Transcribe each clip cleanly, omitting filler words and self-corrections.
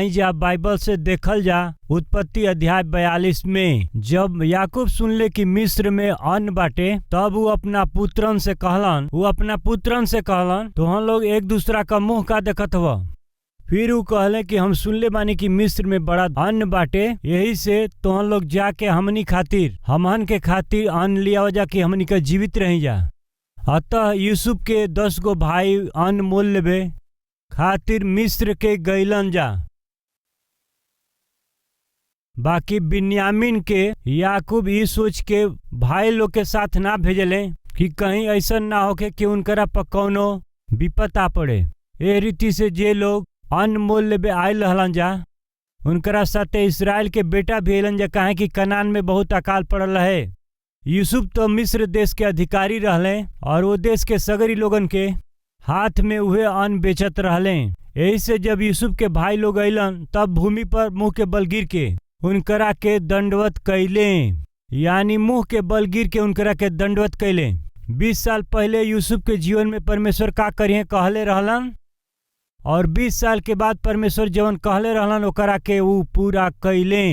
आई जा बाइबल से देखल जा उत्पत्ति अध्याय 42 में जब याकूब सुनले कि मिस्र में अन्न बाटे, तब वो अपना पुत्रन से कहलन तो हम लोग एक दूसरा का मुंह का देखत हुआ। फिर वो कहले कि हम सुनले बानी कि मिस्र में बड़ा अन्न बाटे, यही से तो हम लोग जाके हमन के खातिर अन्न लिया जा कि हमनी का जीवित रही जा। अतः यूसुफ के 10 गो भाई अन्न मोल लेबे खातिर मिस्र के गईलन जा। बाकी बिन्यामीन के याकूब ई सोच के भाई लोग के साथ ना भेजले कि कहीं ऐसा ना होके कि उनकरा पर कौनो विपत आ पड़े। ए रीति से जे लोग अन्न मोल लेबे आयल रहलन जा, उनकरा साथे इसराइल के बेटा भी अलन जा, काहे कि कनान में बहुत अकाल पड़ल है। यूसुफ तो मिस्र देश के अधिकारी रहले और वो देश के सगरी लोगन के हाथ में उहे अन्न बेचत रहले। यही से जब यूसुफ के भाई लोग अइलन तब भूमि पर मुंह के बल गिर के उनकरा के दंडवत कैले, यानी मुंह के बल गिर के उनकरा के दंडवत कैले। 20 साल पहले यूसुफ के जीवन में परमेश्वर का करिए कहले रहलन, और 20 साल के बाद परमेश्वर जवन कहले रहलन ओकरा के ऊ पूरा कैले।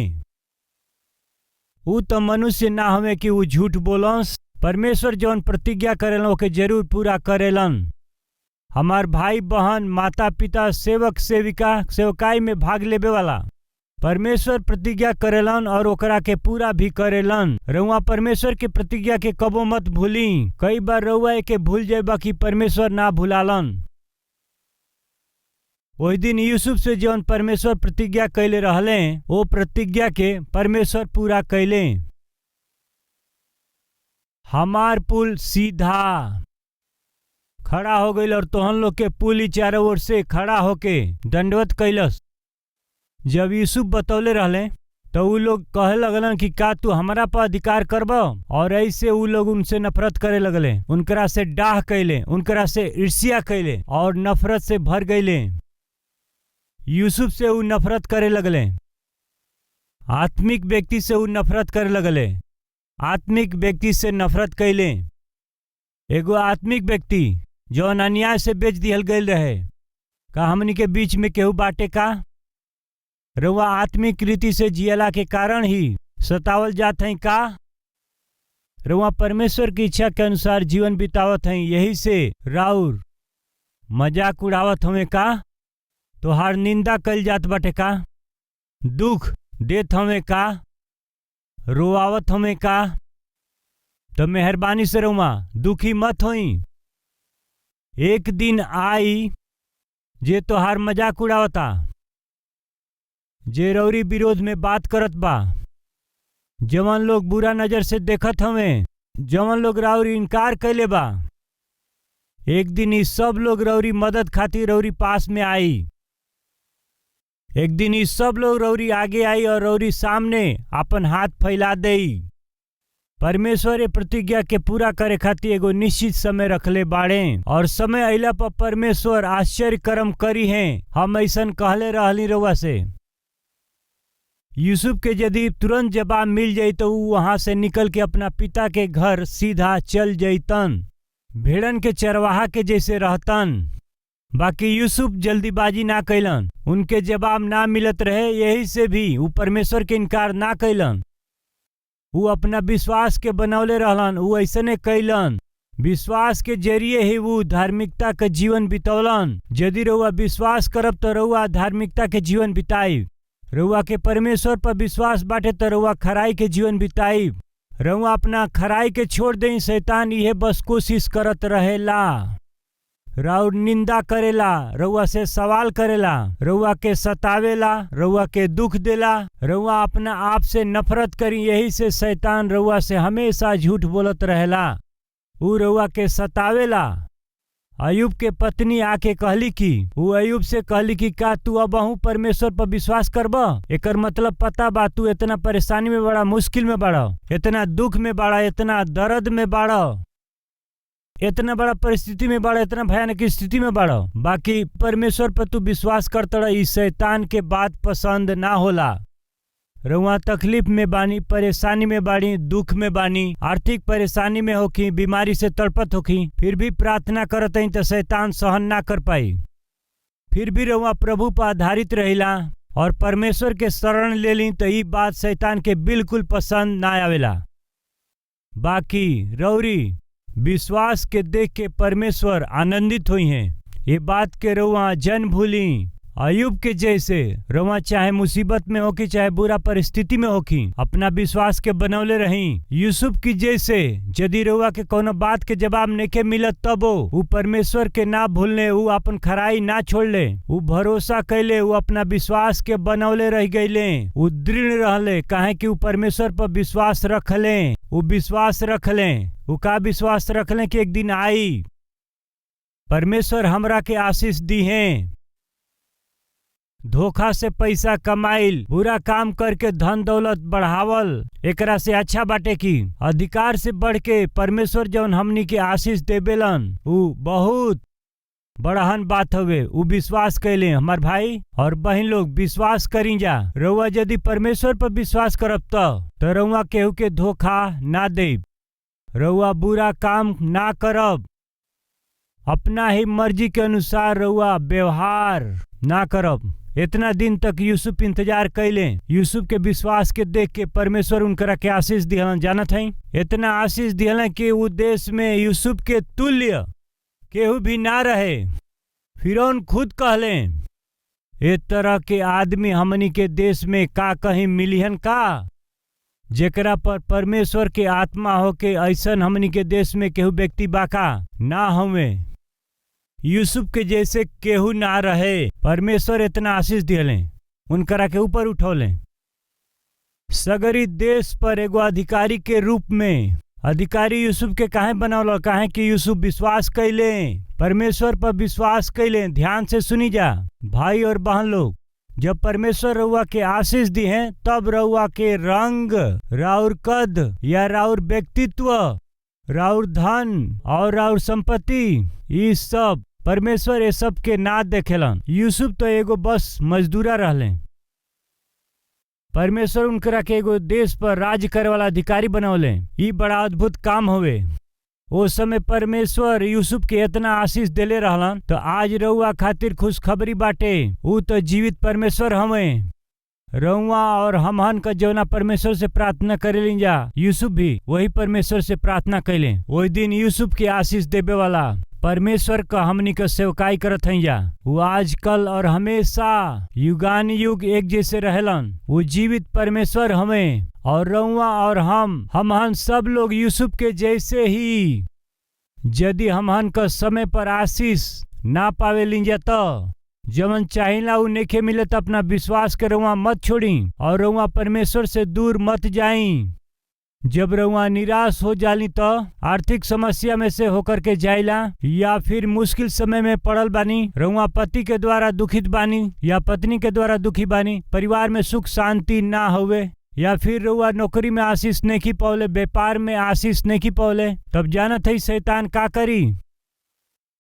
ऊ तो मनुष्य ना हमें कि ऊ झूठ बोलस। परमेश्वर जवन प्रतिज्ञा करेलन ओके जरूर पूरा करेलन। हमार भाई बहन माता पिता सेवक सेविका सेवकाई में भाग लेबे वाला परमेश्वर प्रतिज्ञा करेलन और ओकरा के पूरा भी करेलन। रउआ परमेश्वर के प्रतिज्ञा के कबो मत भूली। कई बार रउआ के भूल जाए कि परमेश्वर ना भूलालन। वही दिन यूसुफ से जौन परमेश्वर प्रतिज्ञा कैले रहले वो प्रतिज्ञा के परमेश्वर पूरा कैले। हमार पुल सीधा खड़ा हो गईल और तोहन लोग के पुल ही चारों ओर से खड़ा होके दंडवत कैलस। जब यूसुफ बतौले रहले तो उ लोग कहे लगलन कि का तू हमारा पर अधिकार करब, और ऐसे उ लोग उनसे नफरत करे लगले, उनकरा से डाह कैले, उनकरा से ईर्ष्या कैले और नफरत से भर गईले। यूसुफ से उ नफरत करे लगले, आत्मिक व्यक्ति से उ नफरत करे लगले, आत्मिक व्यक्ति से नफरत कैले। एगो आत्मिक व्यक्ति जौन अन्याय से बेच दिहल गईल रहे, का हमनी के बीच में केहू बाटे का? रउआ आत्मिक रीति से जियला के कारण ही सतावल जात हैं का? रउआ परमेश्वर की इच्छा के अनुसार जीवन बितावत हैं, यही से राउर मजाक उड़ावत हमें का? तोहार निंदा कल जात बाटे का? दुख देत हमें का? रोआवत हमें का? तो मेहरबानी से रउआ दुखी मत होई। एक दिन आई जे तोहार मजाक उड़ावता, जे रौरी विरोध में बात करत बा, जवन लोग बुरा नजर से देखत हमें, जवन लोग रौरी इनकार कैले बा, एक दिन ही सब लोग रौरी मदद खातिर रौरी पास में आई। एक दिन ही सब लोग रौरी आगे आई और रौरी सामने अपन हाथ फैला देई। परमेश्वर ये प्रतिज्ञा के पूरा करे खातिर एगो निश्चित समय रखले बाड़े, और समय अइला पर परमेश्वर आश्चर्य कर्म करी हैं। हम ऐसन कहले रहली रउआ से। यूसुफ के यदि तुरंत जवाब मिल जाई तो वो वहां से निकल के अपना पिता के घर सीधा चल जैतन, भेड़न के चरवाहा के जैसे रहतन। बाकी यूसुफ जल्दीबाजी ना कैलन, उनके जवाब ना मिलत रहे, यही से भी वो परमेश्वर के इनकार ना कैलन। वो अपना विश्वास के बनौले रहलन, वो ऐसने कैलन। विश्वास के जरिए ही वो धार्मिकता के जीवन बितौलन। यदि रउआ विश्वास करब तो रउआ धार्मिकता के जीवन बिताई। रउआ के परमेश्वर पर विश्वास बाटे तो रउआ खराई के जीवन बिताई। रउआ अपना खराई के छोड़ दें, शैतान यह बस कोशिश करत रहेला, राउर निंदा करेला, रउआ से सवाल करेला, रउआ के सतावेला, रउआ के दुख देला, रउआ अपना आप से नफरत करी। यही से शैतान रउआ से हमेशा झूठ बोलत रहेला, ऊ रउआ के सतावेला। अयुब के पत्नी आके कहली कि वो अयुब से कहली कि का तू अबहू परमेश्वर पर विश्वास करब? एकर मतलब पता बा तू इतना परेशानी में बड़ा, मुश्किल में बड़ा, इतना दुख में बड़ा, इतना दर्द में बड़ा, इतना बड़ा परिस्थिति में बड़ा, इतना भयानक स्थिति में बड़ा, बाकी परमेश्वर पर तू विश्वास करता रहा। इस शैतान के बात पसंद ना होला। रउआ तकलीफ में बानी, परेशानी में बानी, दुख में बानी, आर्थिक परेशानी में होखी, बीमारी से तड़पत होखी, फिर भी प्रार्थना करत हई तो शैतान सहन ना कर पाई। फिर भी रउआ प्रभु पर आधारित रहिला और परमेश्वर के शरण ले ली तो ई बात शैतान के बिल्कुल पसंद ना आवेला। बाकी रौरी विश्वास के देख के परमेश्वर आनंदित हुई हैं। ये बात के रउआ जन भूली। अयुब के जैसे रउआ चाहे मुसीबत में होकी चाहे बुरा परिस्थिति में होकी अपना विश्वास के बनौले रही। यूसुफ की जैसे यदि रउआ के कोनो बात के जवाब नेके मिलत तबो उ परमेश्वर के ना भूलने, उ अपन खराई ना छोड़ले, उ भरोसा कैले, उ अपना विश्वास के बनौले रह गईले, उ दृढ़ रहले काहे कि उ परमेश्वर पर विश्वास रखले। उ विश्वास रखले, उ का विश्वास रखले कि एक दिन आई परमेश्वर हमरा के आशीष दी है। धोखा से पैसा कमाइल, बुरा काम करके धन दौलत बढ़ावल एकरा से अच्छा बाटे की अधिकार से बढ़ के परमेश्वर जौन हमनी के आशीष देवेलन उ बहुत बड़हन बात हवे। उ विश्वास कैले। हमार भाई और बहन लोग विश्वास करी जा। रउआ यदि परमेश्वर पर विश्वास करब तो रउआ केहू के धोखा ना देब, रउआ बुरा काम ना करब, अपना ही मर्जी के अनुसार रउआ व्यवहार ना करब। इतना दिन तक यूसुफ इंतजार कैले। यूसुफ के विश्वास के देख के परमेश्वर उनकरा के आशीष दिहलन। जानत हई इतना आशीष दिहलन कि उ देश में यूसुफ के तुल्य केहू भी ना रहे। फिरौन खुद कहले ए तरह के आदमी हमनी के देश में का कहीं मिलिहन का, जेकरा पर परमेश्वर के आत्मा होके ऐसन हमनी के देश में केहू व्यक्ति बाका ना हवे। यूसुफ के जैसे केहू ना रहे। परमेश्वर इतना आशीष दिले, उनकरा के ऊपर उठौले। सगरी देश पर एगो अधिकारी के रूप में अधिकारी यूसुफ के काहे बनौल? काहे कि यूसुफ विश्वास कैले, परमेश्वर पर विश्वास कैले। ध्यान से सुनी जा भाई और बहन लोग, जब परमेश्वर रउआ के आशीष दी है तब रउआ के रंग, राउर कद या राउर व्यक्तित्व, राउर धन और राउर संपत्ति, ये सब परमेश्वर ये सब के ना देखेलन। यूसुफ तो एगो बस मजदूरा रहले। परमेश्वर उनकरा के एगो देश पर राज करे वाला अधिकारी बनौले। ये बड़ा अद्भुत काम होवे। उस समय परमेश्वर यूसुफ के इतना आशीष देले रहलन तो आज रउआ खातिर खुशखबरी बाटे। उ तो जीवित परमेश्वर हवे। रउआ और हमहन का जौना परमेश्वर से प्रार्थना करेलिन जा, यूसुफ भी वही परमेश्वर से प्रार्थना कैले। वही दिन यूसुफ के आशीष देवे वाला परमेश्वर का हमनी का सेवकाई करत हई जा। वो आज कल और हमेशा युगान युग एक जैसे रहेलन। वो जीवित परमेश्वर हमें और रउआ और हमहन सब लोग यूसुफ के जैसे ही यदि हमहन का समय पर आशीष ना पावे लिंजा तो जवन चाहिला उ नेखे मिले तो अपना विश्वास के रउआ मत छोड़ी और रउआ परमेश्वर से दूर मत जाई। जब रउआ निराश हो जाली तो आर्थिक समस्या में से होकर के जाइला या फिर मुश्किल समय में पड़ल बानी, रउआ पति के द्वारा दुखित बानी या पत्नी के द्वारा दुखी बानी, परिवार में सुख शांति ना होवे या फिर रउआ नौकरी में आशीष नहीं पौले, व्यापार में आशीष नहीं पौले, तब जानत है शैतान का करी?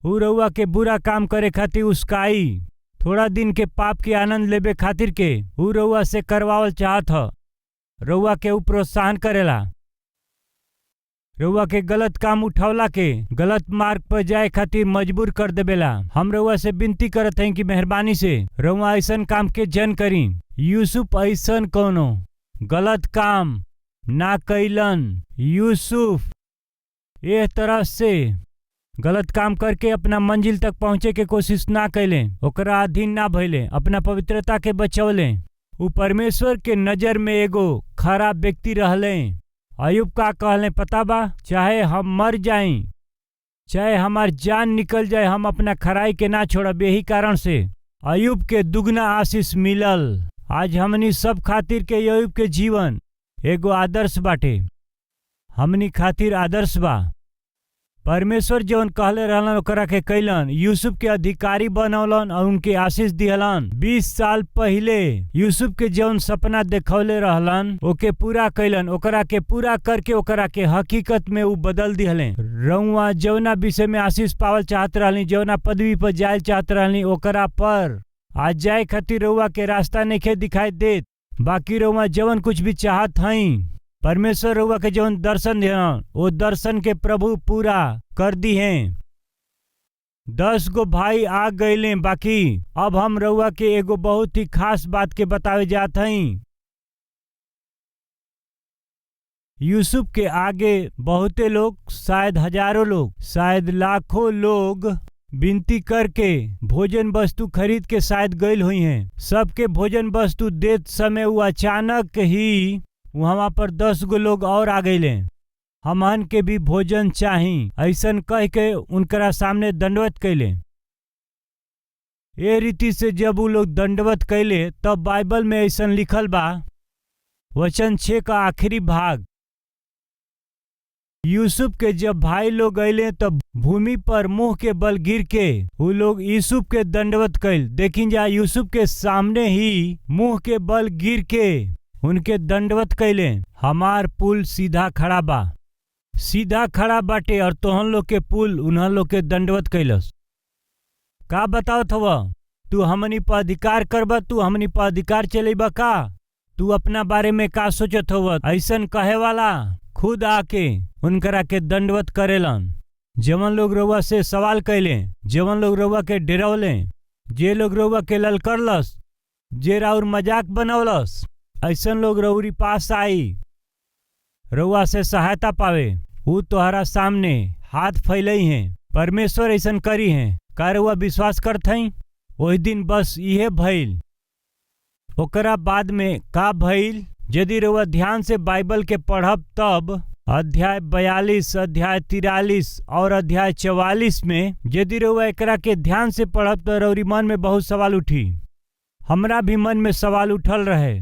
उ रउआ के बुरा काम करे खातिर उसकाई। थोड़ा दिन के पाप के आनंद लेबे खातिर के उ रउआ से करवावल चाहत ह। रउआ के उ प्रोत्साहन करेला। रउआ के गलत काम उठावला के गलत मार्ग पर जाए खातिर मजबूर कर देवेला। हम रउआ से विनती करत हैं कि मेहरबानी से रउआ ऐसन काम के जन करी। यूसुफ ऐसन कोनो गलत काम ना कैलन। यूसुफ एह तरह से गलत काम करके अपना मंजिल तक पहुँचे के कोशिश ना कैले, ओकरा अधीन ना भइले, अपना पवित्रता के बचौले। उ परमेश्वर के नजर में एगो खराब व्यक्ति रहले। अयुब का कहले पता बा? चाहे हम मर जाई, चाहे हमार जान निकल जाए, हम अपना खराई के ना छोड़ब। यही कारण से अयुब के दुगना आशीष मिलल। आज हमनी सब खातिर के अयुब के जीवन एगो आदर्श बाटे, हमनी खातिर आदर्श बा। परमेश्वर जौन कहले रहलन ओकरा के कैलन। यूसुफ के अधिकारी बनौलन और उनके आशीष दिहलन। 20 साल पहले यूसुफ के जौन सपना देखौले रहलन ओके पूरा कैलन। ओकरा के पूरा करके ओकरा के हकीकत में उ बदल दिहले। रउआ जौना विषय में आशीष पावल चाहत रहली, जौना पदवी पर जाए चाहत रहली, ओकरा पर आज जाए खातिर रउआ के रास्ता नइखे दिखाई देत। बाकी रउआ जौन कुछ भी चाहत हई, परमेश्वर रउआ के जौन दर्शन दिहन वो दर्शन के प्रभु पूरा कर दी हैं। 10 गो भाई आ गईले, बाकी अब हम रउआ के एगो बहुत ही खास बात के बतावे जात हई। यूसुफ के आगे बहुते लोग, शायद हजारों लोग, शायद लाखों लोग विनती करके भोजन वस्तु खरीद के शायद गईल हुई हैं। सबके भोजन वस्तु देत समय वो अचानक ही वहां पर 10 गो लोग और आ गईले। हमन के भी भोजन चाही, ऐसन कह के उनकरा सामने दंडवत कैले। ए रीति से जब वो लोग दंडवत कैले तब बाइबल में ऐसन लिखल बा, वचन 6 का आखिरी भाग, यूसुफ के जब भाई लोग अइले तब भूमि पर मुंह के बल गिर के वो लोग यूसुफ के दंडवत कैल। देखिन जा, यूसुफ के सामने ही मुंह के बल गिर के उनके दंडवत कैले। हमार पुल सीधा खड़ा बा, सीधा खड़ा बाटे, और तोहन लोग के पुल उन्हन लोग के दंडवत कैलस। का बतावत हव? तू हमनी पर अधिकार करबा, तू हमनी पर अधिकार चलेबा का? तू अपना बारे में का सोचत हव? ऐसन कहे वाला खुद आके उनकरा के दंडवत करेलन। जवन लोग रउआ से सवाल कैले, जवन लोग रउआ के डरावले, जे लोग रउआ के ललकरलस, जे राउर मजाक बनौलस, ऐसन लोग रउरी पास आई रउआ से सहायता पावे। वो तोहरा सामने हाथ फैलई हैं। परमेश्वर ऐसन करी हैं। का रउआ विश्वास करत हई? वही दिन बस इहे भइल। ओकरा बाद में का भइल? यदि रउआ ध्यान से बाइबल के पढ़ब तब अध्याय 42, अध्याय 43 और अध्याय 44 में यदि रउआ एकरा के ध्यान से पढ़ब तो रउरी मन में बहुत सवाल उठी। हमरा भी मन में सवाल उठल रहे,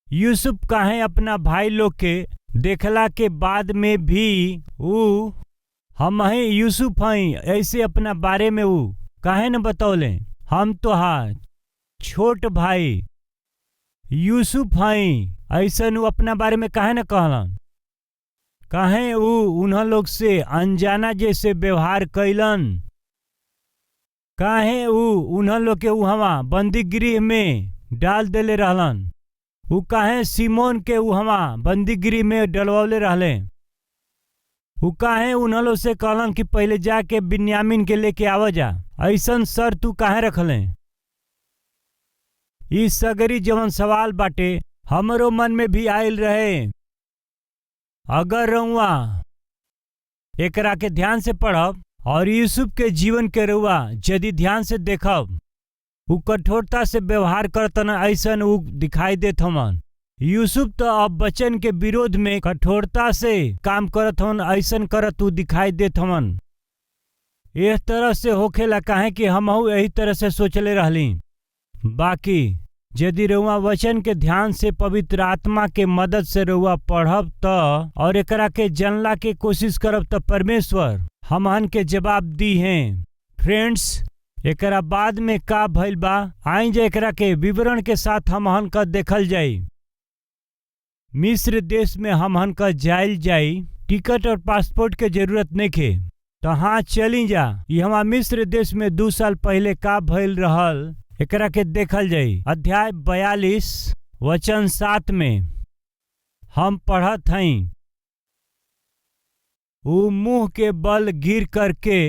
यूसुफ काहे अपना भाई लोग के देखला के बाद में भी ऊ हम ही यूसुफ हई ऐसे अपना बारे में ऊ काहे न बतौले? हम तो हाँ छोट भाई यूसुफ हई ऐसन ऊ अपना बारे में काहे न कहलन? काहे ऊ उन्हन लोग से अनजाना जैसे व्यवहार कैलन? काहे ऊ उन्हन लोग के उहवा बंदी गृह में डाल देले रहलन? ऊ काहे सिमोन के उहवा बंदी गृह में डलवले रहले? ऊ काहे उन्हन लोग से कहलन कि पहले जाके बिन्यामीन के लेके आवा जा? ऐसन सर तू काहे रखले? इस सगरी जवन सवाल बाटे हमरो मन में भी आयल रहे। अगर रउआ एकरा के ध्यान से पढ़ब और यूसुफ के जीवन के रउआ यदि ध्यान से देखब, ऊ कठोरता से व्यवहार करतन ऐसन ऊ दिखाई देत हमन। यूसुफ तो अब वचन के विरोध में कठोरता से काम करत हन, ऐसन करत ऊ दिखाई देत हमन। इस तरह से होखेला काहे कि हमहू यही तरह से सोचले रहली। बाकी यदि रउआ वचन के ध्यान से पवित्र आत्मा के मदद से रउआ पढ़ब त और एकरा के जानला के कोशिश करब त परमेश्वर हमहन के जवाब दी हैं। फ्रेंड्स, एकरा बाद में का भइल बा, आई जे एकरा के विवरण के साथ हमहन का देखल जाई। मिस्र देश में हमहन का जाइल जाई, टिकट और पासपोर्ट के जरूरत नइखे। तो हाँ चली जा। यहाँ मिस्र देश में 2 साल पहले का भइल रहल एकरा के देखल जाई। अध्याय 42 वचन 7 में हम पढ़त हई, ऊ मुंह के बल गिर करके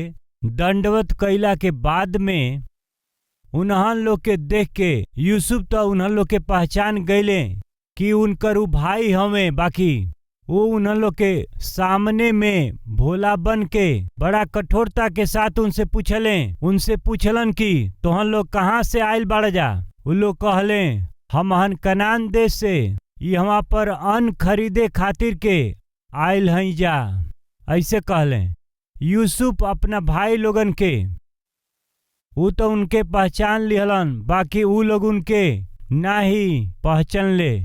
दंडवत कैला के बाद में उन्हन लोग के देख के यूसुफ तो उन्हन लोग के पहचान गईले कि उनकर ऊ भाई हमें। बाकी वो उन्हन लोग के सामने में भोला बन के बड़ा कठोरता के साथ उनसे पूछलन कि तोहन लोग कहाँ से आयल बाड़ जा? उ लोग कहले हमहन कनान देश से यहाँ पर अन्न खरीदे खातिर के आयल हई जा। ऐसे कहले। यूसुफ अपना भाई लोगन के ऊ तो उनके पहचान लिहलन, बाकी ऊ लोग उनके ना ही पहचान ले।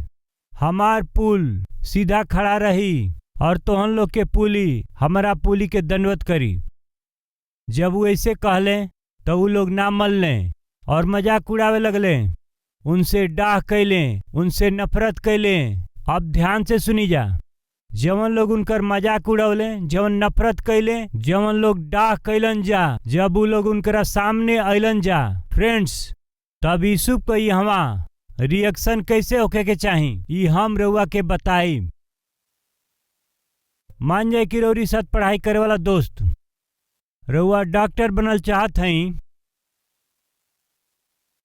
हमार पुल सीधा खड़ा रही और तोहन लोग के पुली हमारा पुली के दंडवत करी। जब वो ऐसे कहले तो ऊ लोग ना मनले और मजाक उड़ावे लगले, उनसे डाह कैले, उनसे नफरत कैले। अब ध्यान से सुनी जा। जवन लोग उनकर मजाक उड़ावले, जवन नफरत कैले, जवन लोग डाह कैलन जा, जब ऊ लोग उनकरा सामने अइलन जा फ्रेंड्स, तब यूसुफ को यहाँ रिएक्शन कैसे होके के चाही ई हम रउआ के बताई। मान जाए कि रउरी साथ पढ़ाई करे वाला दोस्त रउआ डॉक्टर बनल चाहत हई,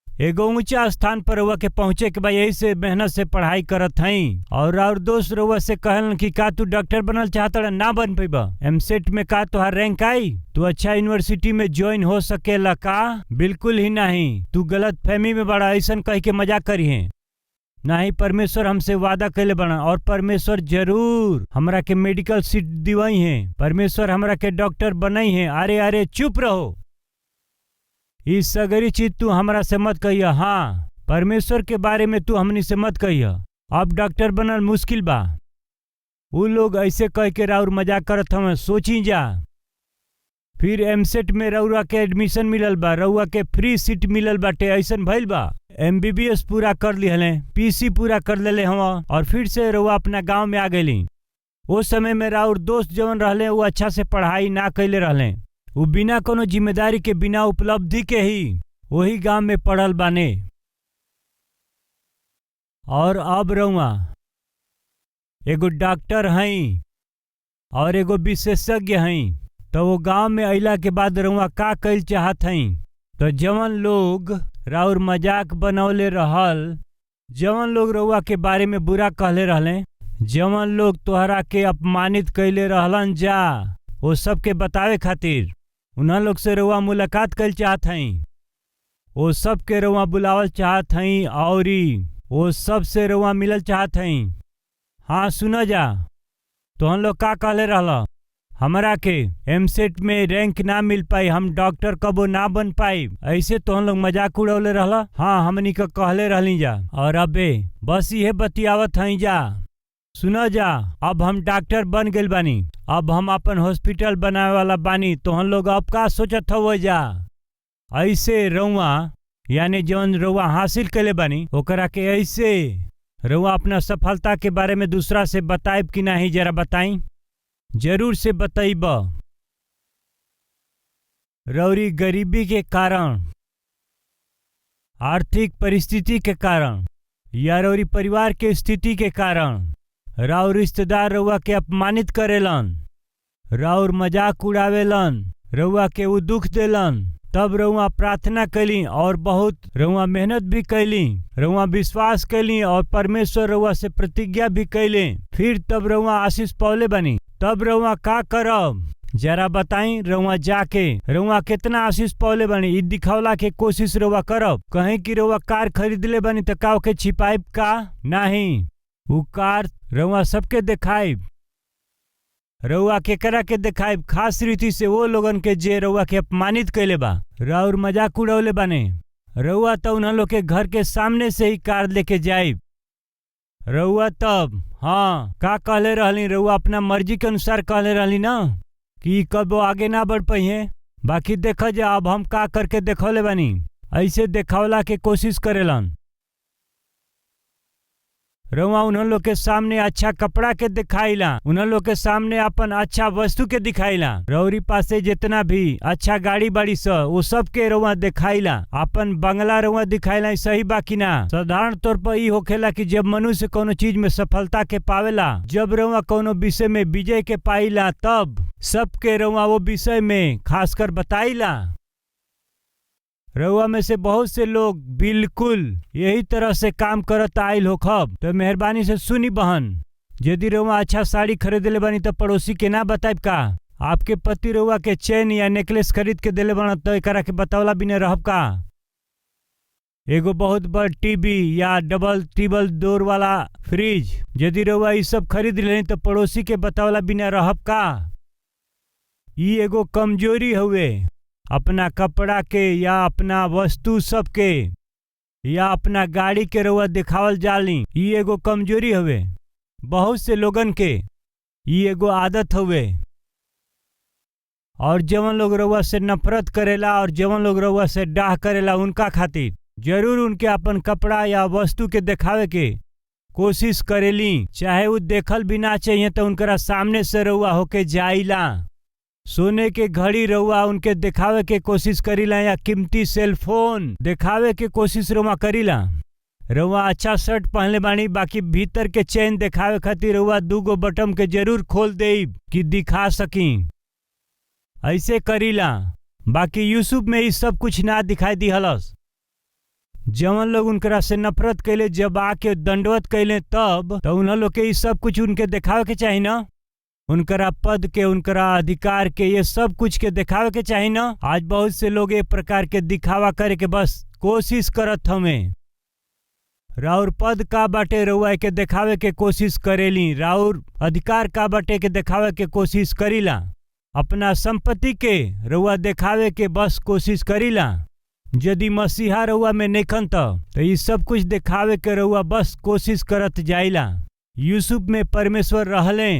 एगो ऊंचा स्थान पर रउआ के पहुंचे के बा, यही से मेहनत से पढ़ाई करत हई। और दोस्त रउआ से कहलन कि का तू डॉक्टर बनल चाहत ना बन पैबा, एमसेट में का तुहार रैंक आई, तू अच्छा यूनिवर्सिटी में ज्वाइन हो सकेला का? बिल्कुल ही नहीं, तू गलत फहमी में बड़ा, ऐसन कह के मजाक करी है। नहीं, परमेश्वर हमसे वादा कैले बना और परमेश्वर जरूर हमरा के मेडिकल सीट दिवाई है, परमेश्वर हमरा के डॉक्टर बनाई है। अरे अरे चुप रहो, इस सगरी चीज तू हमरा से मत कहिया। हाँ, परमेश्वर के बारे में तू हमनी से मत कहिया। अब डॉक्टर बनल मुश्किल बा। उ लोग ऐसे कह के राउर मजाक करत हमें, सोची जा। फिर एमसेट में रउआ के एडमिशन मिलल बा, रउआ के फ्री सीट मिलल बाटे, ऐसन भइल बा। एमबीबीएस पूरा कर लिहले, पीसी पूरा कर लेले हम, और फिर से रउआ अपना गांव में आ गईली। वो समय में राउर दोस्त जवन रहले वो अच्छा से पढ़ाई ना कैले रहले, वो बिना कोनो जिम्मेदारी के, बिना उपलब्धि के ही वही गांव में पढ़ल बाने। और अब रउआ एगो डॉक्टर हई और एगो विशेषज्ञ हई, तो वो गांव में अइला के बाद रउआ का कइल चाहत हई? तो जवन लोग राउर मजाक बनौले रहल, जवन लोग रउआ के बारे में बुरा कहले रहले, जवन लोग तोहरा के अपमानित कैले रहलन जा, वो सब के बतावे खातिर उन्हा लोग से रउआ मुलाकात कैल चाहत हई। वो सब के रउआ बुलावल चाहत हई और वो सब से रउआ मिलल चाहत हई। हाँ सुना जा, तोहन लोग का कहले रहला, हमरा के एमसेट में रैंक ना मिल पाई, हम डॉक्टर कबो ना बन पाई, ऐसे तो हम लोग मजाक उड़ौले रहला। हाँ, हमनी का कहले रहली जा, और अबे बस ये बतियावत हई जा। सुना जा, अब हम डॉक्टर बन गइल बानी, अब हम अपन हॉस्पिटल बनावे वाला बानी, तो हम लोग अब का सोचत हो जा। ऐसे रउआ यानी जौन रउआ हासिल कैले बानी ओकरा के ऐसे रउआ अपना सफलता के बारे में दूसरा से बताइब कि नहीं, जरा बताई। जरूर से बताइब। रउरी गरीबी के कारण, आर्थिक परिस्थिति के कारण, या रउरी परिवार के स्थिति के कारण राउर रिश्तेदार रउआ के अपमानित करेलन, राउर मजाक उड़ावेलन, रउआ के वो दुख देलन, तब रउआ प्रार्थना कैली और बहुत रउआ मेहनत भी कैली, रउआ विश्वास कैली और परमेश्वर रउआ से प्रतिज्ञा भी कैले, फिर तब रउआ आशीष पौले बनी। तब रउआ का करब जरा बताई? रउआ जाके रउआ कितना आशीष पौले बनी ई दिखावला के कोशिश रउआ करब। कहीं कि रउआ कार खरीदले बनी तो का ओके छिपाइब का? नहीं, वो कार रउआ सबके दिखाइब। रउआ केकरा के दिखाइब? खास रीति से वो लोगन के जे रउआ के अपमानित कैले बा, राउर मजाक उड़ौले बने। रउआ तो उन्हा लोग के घर के सामने से ही कार लेके जाइब। रउआ तब हाँ का कहले रहली? रउआ अपना मर्जी के अनुसार कहले रहली ना कि कब आगे ना बढ़ पाई है। बाकी देखा जा अब हम का करके देखौले बानी, ऐसे देखावला के कोशिश करेलन। रउआ उन्हों लोग के सामने अच्छा कपड़ा के दिखाइला, उन्हों लोग के सामने अपन अच्छा वस्तु के दिखाइला, रउरी पासे जितना भी अच्छा गाड़ी बाड़ी स वो सब के रउआ दिखाइला, अपन बंगला रउआ दिखाइला। सही बाकी ना? साधारण तौर पर ई होखेला कि जब मनुष्य कोनो चीज में सफलता के पावेला, जब रउआ कोनो विषय में विजय के पाइला, तब सबके रउआ वो विषय में खासकर बताइला। रउआ में से बहुत से लोग बिल्कुल यही तरह से काम करत आइल होखब, तो मेहरबानी से सुनी बहन, यदि रउआ अच्छा साड़ी खरीदले बानी तो पड़ोसी के ना बताइब का? आपके पति रउआ के चेन या नेकलेस खरीद के देले बना तो एकरा के बतावला बिना रहब का? एगो बहुत बड़ टीवी या डबल ट्रिपल डोर वाला फ्रिज यदि रउआ ई सब खरीद लेनी तो पड़ोसी के बतावला बिना रहब का? ई एगो कमजोरी हुए, अपना कपड़ा के या अपना वस्तु सब के या अपना गाड़ी के रउआ दिखावल जाली, ई एगो कमजोरी हुए। बहुत से लोगन के ई एगो आदत हुए। और जवन लोग रउआ से नफरत करेला और जवन लोग रउआ से डाह करेला, उनका खातिर जरूर उनके अपन कपड़ा या वस्तु के दिखावे के कोशिश करेली, चाहे वो देखल भी ना चाहिए तो उनकरा सामने से रउआ होके जाइला। सोने के घड़ी रउआ उनके दिखावे के कोशिश करीला या कीमती सेलफोन दिखावे के कोशिश रउआ करीला। रउआ अच्छा शर्ट पहनले बानी, बाकी भीतर के चैन दिखावे खातिर रउआ 2 गो बटन के जरूर खोल देब कि दिखा सकी। ऐसे करीला। बाकी यूसुफ में ई सब कुछ ना दिखाई दिहलस। जवन लोग उनकरा से नफरत कैले जब आके दंडवत कैले तब तो उन लोग के ई सब कुछ उनके दिखावे के चाही ना, उनकरा पद के, उनकरा अधिकार के, ये सब कुछ के दिखावे के चाही ना। आज बहुत से लोग एक प्रकार के दिखावा करे के बस कोशिश करत हमें। राउर पद का बाटे रउआ के दिखावे के कोशिश करेली, राउर अधिकार का बाटे के दिखावे के कोशिश करीला, अपना संपत्ति के रउआ दिखावे के बस कोशिश करीला। यदि मसीहा रउआ में नइखन तो ये सब कुछ दिखावे के रउआ बस कोशिश करत जाइला। यूसुफ में परमेश्वर रहले,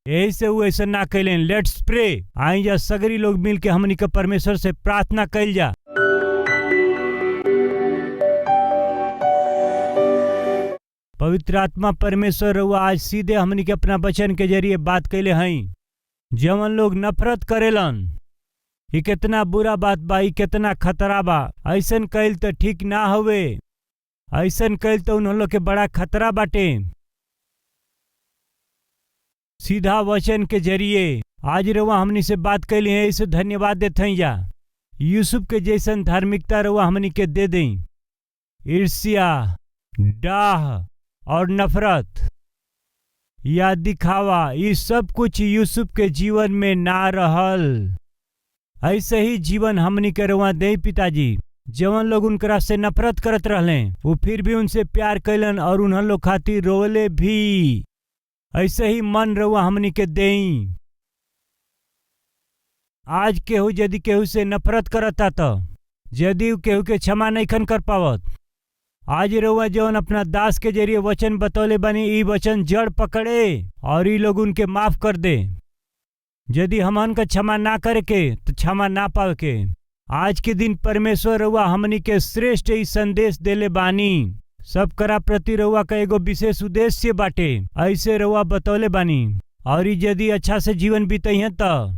यही से वो ऐसा ना कैलें। Lettuce pray. आई जा सगरी लोग मिल के हमनी के परमेश्वर से प्रार्थना कैल जा। पवित्र आत्मा परमेश्वर रउआ आज सीधे हमनी के अपना वचन के जरिए बात कैले हई। जवन लोग नफरत करेलन, ये कितना बुरा बात बा, ये कितना खतरा बा। ऐसन कैल तो ठीक ना हवे, ऐसन कैल तो उन लोग के बड़ा खतरा बाटे। सीधा वचन के जरिए आज रउआ हमनी से बात कैली है, इसे धन्यवाद देते हैं। जा यूसुफ के जैसन धार्मिकता रउआ हमनी के दे दें। ईर्ष्या, डाह और नफरत या दिखावा, ये सब कुछ यूसुफ के जीवन में ना रहल। ऐसे ही जीवन हमनी के रउआ दे पिताजी। जवन लोग उनकरा से नफरत करत रहले वो फिर भी उनसे प्यार कैलन और उन्हन लोग खातिर रोले भी। ऐसे ही मन रउआ हमनी के देई। आज केहू यदि केहू से नफरत करता तो यदि केहू के क्षमा नहीं खन कर पावत, आज रउआ जवन अपना दास के जरिए वचन बतौले बनी, ई वचन जड़ पकड़े और ई लोग उनके माफ कर दे। यदि हमन का क्षमा ना करे के तो क्षमा ना पावे के। आज के दिन परमेश्वर रउआ हमनी के श्रेष्ठ ई संदेश देले बानी। सब करा प्रति रउआ का एगो विशेष उद्देश्य बाटे, ऐसे रउआ बतौले बानी। और यदि अच्छा से जीवन बीतइहे तो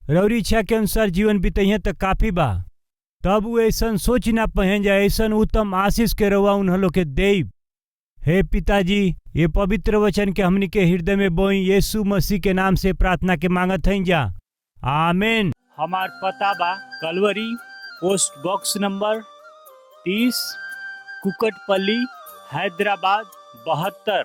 रउरी इच्छा के अनुसार जीवन बीतइहे तो काफी बा। तब वो ऐसा सोच ना पहन जाए, ऐसा उत्तम आशीष के रउआ उन्हें लोग के देव। हे पिताजी, ये पवित्र वचन के हमनी के हृदय में बोई, यीशु मसीह के नाम से प्रार्थना के मांगत हैं जा, आमीन। हमार पता बा Calvary, post box number 30, Kukatpally, Hyderabad 72।